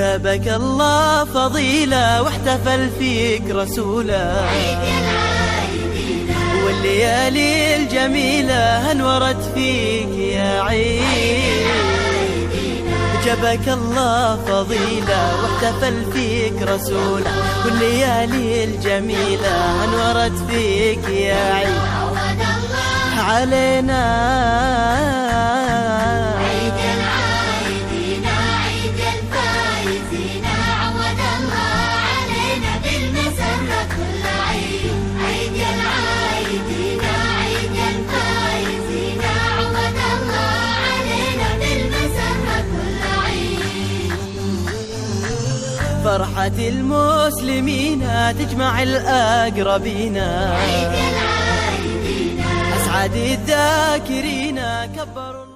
جابك الله فضيلة واحتفل فيك رسوله، والليالي الجميلة انورت فيك يا عيد. جابك الله فضيلة واحتفل فيك رسوله، والليالي الجميلة انورت فيك يا عيد علينا. عيد العايدين عيد الفايزين، عود الله علينا بالمسرة كل عيد. عيد العايدين عيد الفايزين، عود الله علينا بالمسرة كل عيد. فرحة المسلمين تجمع الأقربين، عيد العايدين أسعد الذاكرين كبروا